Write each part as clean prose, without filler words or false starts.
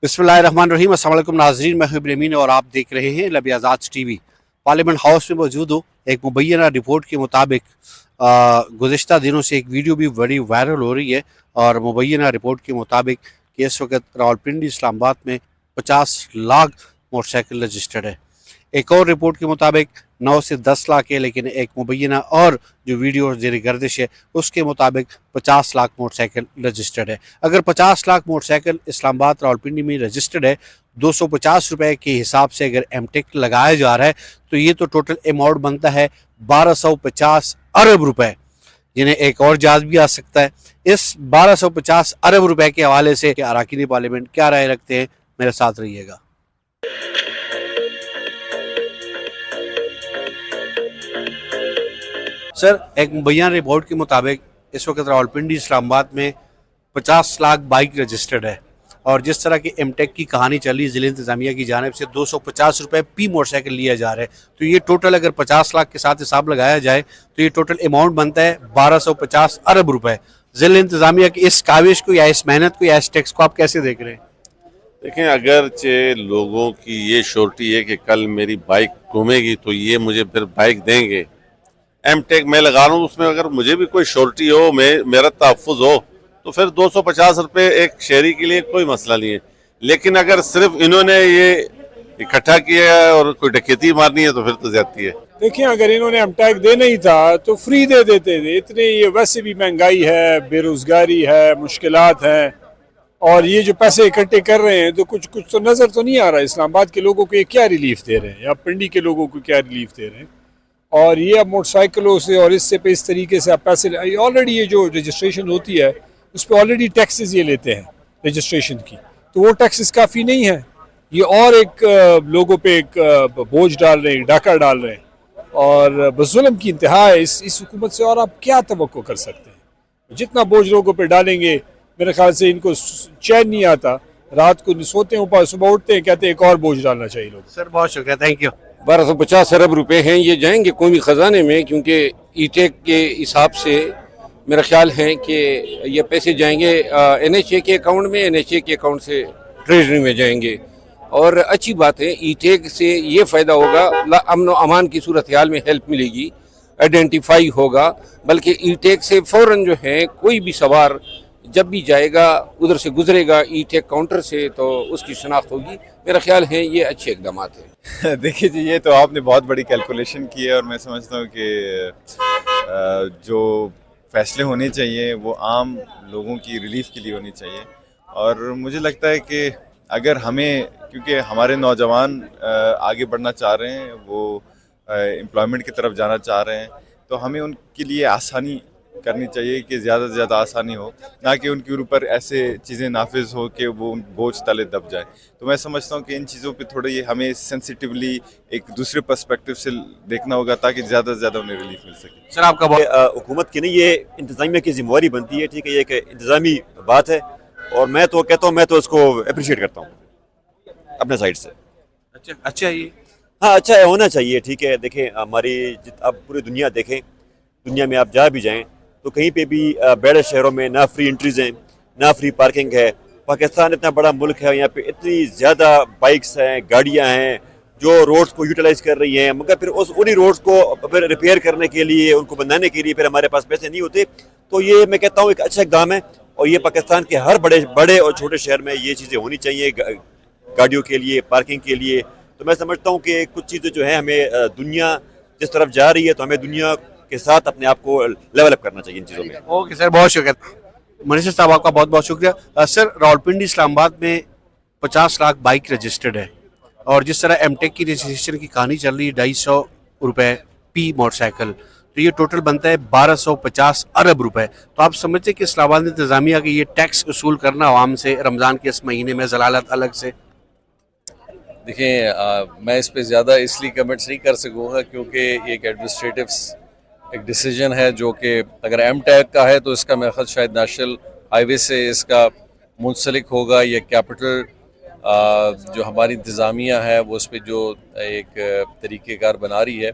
बिस्मिल्लाहिर्रहमानिर्रहीम। अस्सलाम वालेकुम नाज़रीन, मैं हूं इब्राहिम अमीन और आप देख रहे हैं लब आज़ाद टीवी। पार्लियामेंट हाउस में मौजूद हूँ। एक मुबैना रिपोर्ट के मुताबिक गुज़िश्ता दिनों से एक वीडियो भी बड़ी वायरल हो रही है और मुबैना रिपोर्ट के मुताबिक कि इस वक्त रावलपिंडी इस्लामाबाद में 50 लाख मोटरसाइकिल रजिस्टर्ड है। एक और रिपोर्ट के मुताबिक 9 से 10 लाख है, लेकिन एक मुबैना और जो वीडियो ज़ेर गर्दिश है उसके मुताबिक 50 लाख मोटरसाइकिल रजिस्टर्ड है। अगर 50 लाख मोटरसाइकिल इस्लामाबाद रावलपिंडी में रजिस्टर्ड है, 250 रुपये के हिसाब से अगर एमटेक लगाया जा रहा है तो ये तो टोटल अमाउंट बनता है 1250 अरब रुपए, जिन्हें एक और जाज भी आ सकता है। इस 1250 अरब रुपए के हवाले से अरकान पार्लियामेंट क्या राय रखते हैं, मेरे साथ रहिएगा। सर, एक मुबैना रिपोर्ट के मुताबिक इस वक्त रावलपिंडी इस्लामाबाद में 50 लाख बाइक रजिस्टर्ड है और जिस तरह की एमटेक की कहानी चली ज़िला इंतज़ामिया की जानिब से 250 रुपये पी मोटरसाइकिल लिया जा रहा है, तो ये टोटल अगर 50 लाख के साथ हिसाब लगाया जाए तो ये टोटल अमाउंट बनता है 1250 अरब रुपए। ज़िला इंतज़ामिया की इस काविश को या इस मेहनत को या इस टैक्स को आप कैसे देख रहे हैं? देखें, अगरचे लोगों की ये श्योरिटी है कि कल मेरी बाइक घूमेगी तो ये मुझे फिर बाइक देंगे। एमटेक मैं लगा रहा हूँ, उसमें अगर मुझे भी कोई श्योरिटी हो, मेरा तहफ़्फ़ुज़ हो, तो फिर 250 रुपये एक शहरी के लिए कोई मसला नहीं है। लेकिन अगर सिर्फ इन्होंने ये इकट्ठा किया है और कोई डकैती मारनी है तो फिर तो ज़्यादती है। देखिए, अगर इन्होंने एमटेक देना ही था तो फ्री दे देते थे। इतने ये वैसे भी महंगाई है, बेरोजगारी है, मुश्किलात हैं, और ये जो पैसे इकट्ठे कर रहे हैं तो कुछ कुछ तो नज़र तो नहीं आ रहा है इस्लामाबाद के लोगों को ये क्या रिलीफ दे रहे हैं या पिंडी के लोगों को क्या रिलीफ दे रहे हैं। और ये अब मोटरसाइकिलों से और इससे पे इस तरीके से आप पैसे ऑलरेडी ये जो रजिस्ट्रेशन होती है उस पर ऑलरेडी टैक्सेस ये लेते हैं रजिस्ट्रेशन की, तो वो टैक्सेस काफ़ी नहीं है। ये और एक लोगों पे एक बोझ डाल रहे हैं, डाका डाल रहे हैं और बज़ुल्म की इंतहा है इस हुकूमत से। और आप क्या तवक्को कर सकते हैं? जितना बोझ लोगों पे डालेंगे मेरे ख्याल से इनको चैन नहीं आता, रात को सोते हैं ऊपर, सुबह उठते हैं कहते हैं एक और बोझ डालना चाहिए लोग। सर, बहुत शुक्रिया, थैंक यू। 1250 अरब रुपए हैं, ये जाएंगे कौमी ख़जाने में, क्योंकि ईटेक के हिसाब से मेरा ख्याल है कि ये पैसे जाएंगे NHA के अकाउंट में, NHA के अकाउंट से ट्रेजरी में जाएंगे। और अच्छी बात है, ईटेक से ये फ़ायदा होगा, अमन व अमान की सूरत हाल में हेल्प मिलेगी, आइडेंटिफाई होगा। बल्कि ईटेक से फ़ौरन जो है कोई भी सवार जब भी जाएगा उधर से गुजरेगा ईटेक काउंटर से तो उसकी शनाख्त होगी। मेरा ख्याल है ये अच्छे इकदाम हैं। देखिए जी, ये तो आपने बहुत बड़ी कैलकुलेशन की है और मैं समझता हूँ कि जो फैसले होने चाहिए वो आम लोगों की रिलीफ के लिए होनी चाहिए। और मुझे लगता है कि अगर हमें, क्योंकि हमारे नौजवान आगे बढ़ना चाह रहे हैं, वो एम्प्लॉयमेंट की तरफ जाना चाह रहे हैं, तो हमें उनके लिए आसानी करनी चाहिए कि ज़्यादा से ज़्यादा आसानी हो, ना कि उनके ऊपर ऐसे चीज़ें नाफिज हो कि वो बोझ तले दब जाए। तो मैं समझता हूँ कि इन चीज़ों पे थोड़ा ये हमें सेंसिटिवली एक दूसरे पर्सपेक्टिव से देखना होगा ताकि ज़्यादा से ज़्यादा उन्हें रिलीफ मिल सके। सर, आपका हुकूमत की नहीं, ये इंतज़ामिया की जिम्मेवारी बनती है। ठीक है, ये एक इंतज़ामी बात है और मैं तो कहता हूँ, मैं तो इसको अप्रिशिएट करता हूँ अपने साइड से। अच्छा ये हाँ, अच्छा है, होना चाहिए। ठीक है, देखें हमारी आप पूरी दुनिया देखें, दुनिया में आप जहाँ भी जाएँ तो कहीं पे भी बड़े शहरों में ना फ्री एंट्रीज हैं, ना फ्री पार्किंग है। पाकिस्तान इतना बड़ा मुल्क है, यहाँ पे इतनी ज़्यादा बाइक्स हैं, गाड़ियाँ हैं जो रोड्स को यूटिलाइज कर रही हैं, मगर फिर उन्हीं रोड्स को फिर रिपेयर करने के लिए, उनको बनाने के लिए फिर हमारे पास पैसे नहीं होते। तो ये मैं कहता हूँ एक अच्छा इक़दाम है और ये पाकिस्तान के हर बड़े और छोटे शहर में ये चीज़ें होनी चाहिए, गाड़ियों के लिए, पार्किंग के लिए। तो मैं समझता हूँ कि कुछ चीज़ें जो है हमें दुनिया जिस तरफ जा रही है तो हमें दुनिया के साथ अपने आप को लेवल अप करना चाहिए इन चीज़ों में। ओके सर, बहुत शुक्रिया। मनीष साहब, आपका बहुत बहुत शुक्रिया। सर, रावलपिंडी इस्लामाबाद में 50 लाख बाइक रजिस्टर्ड है और जिस तरह एमटेक की रजिस्ट्रेशन की कहानी चल रही है 250 रुपये पी मोटरसाइकिल, तो ये टोटल बनता है 1250 अरब रुपए। तो आप समझते हैं कि इस्लामाबाद इंतज़ामिया की ये टैक्स वसूल करना आवाम से रमज़ान के इस महीने में ज़लालत अलग से? देखें, मैं इस पे ज़्यादा इसलिए कमेंट्स नहीं कर सकूँगा क्योंकि एक एडमिनिस्ट्रेटिव एक डिसीजन है जो कि अगर एमटेक का है तो इसका मेरा ख्याल शायद नेशनल हाईवे से इसका मुंसलिक होगा, या कैपिटल जो हमारी इंतज़ामिया है वो उस पर जो एक तरीक़ेकार बना रही है।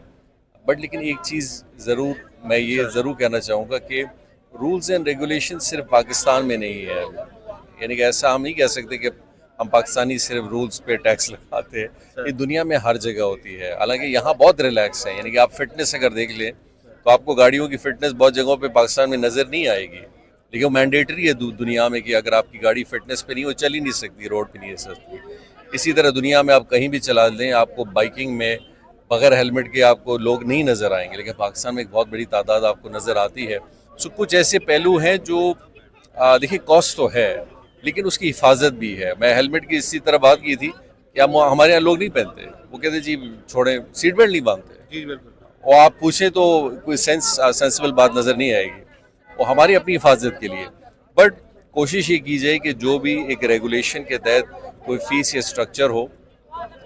बट लेकिन एक चीज़ ज़रूर मैं ये ज़रूर कहना चाहूँगा कि रूल्स एंड रेगुलेशन सिर्फ पाकिस्तान में नहीं है, यानी कि ऐसा हम नहीं कह सकते कि ہم پاکستانی صرف رولز پہ ٹیکس لگاتے ہیں. یہ دنیا میں ہر جگہ ہوتی ہے. حالانکہ یہاں بہت ریلیکس ہے. یعنی کہ آپ فٹنس اگر دیکھ لیں تو آپ کو گاڑیوں کی فٹنس بہت جگہوں پہ پاکستان میں نظر نہیں آئے گی, لیکن وہ مینڈیٹری ہے دنیا میں کہ اگر آپ کی گاڑی فٹنس پہ نہیں, وہ چل ہی نہیں سکتی, روڈ پہ نہیں ہے سکتی. اسی طرح دنیا میں آپ کہیں بھی چلا لیں, آپ کو بائکنگ میں بغیر ہیلمٹ کے آپ کو لوگ نہیں نظر آئیں گے, لیکن پاکستان میں ایک بہت بڑی تعداد آپ کو نظر آتی ہے. سو کچھ ایسے پہلو ہیں جو دیکھیں کاسٹ تو ہے لیکن اس کی حفاظت بھی ہے. میں ہیلمٹ کی اسی طرح بات کی تھی کہ ہمارے یہاں لوگ نہیں پہنتے, وہ کہتے جی چھوڑیں, سیٹ بیلٹ نہیں باندھتے. جی بالکل. اور آپ پوچھیں تو کوئی سینسیبل بات نظر نہیں آئے گی. وہ ہماری اپنی حفاظت کے لیے, بٹ کوشش یہ کی جائے کہ جو بھی ایک ریگولیشن کے تحت کوئی فیس یا اسٹرکچر ہو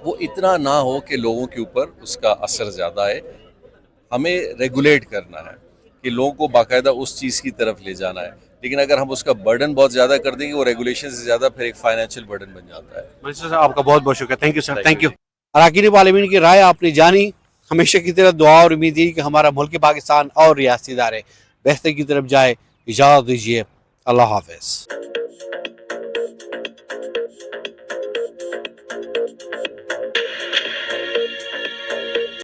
وہ اتنا نہ ہو کہ لوگوں کے اوپر اس کا اثر زیادہ ہے. ہمیں ریگولیٹ کرنا ہے کہ لوگوں کو باقاعدہ اس چیز کی طرف لے جانا ہے, لیکن اگر ہم اس کا برڈن بہت زیادہ کر دیں گے وہ ریگولیشن سے زیادہ پھر ایک فائنینشیل برڈن بن جاتا ہے. منسٹر صاحب آپ کا بہت بہت شکریہ. Thank you sir, thank you. اراکین پارلیمنٹ کی رائے آپ نے جانی. ہمیشہ کی طرح دعا اور امید ہے کہ ہمارا ملک پاکستان اور ریاستی ادارے بہتر کی طرف جائے. اجازت دیجیے, اللہ حافظ.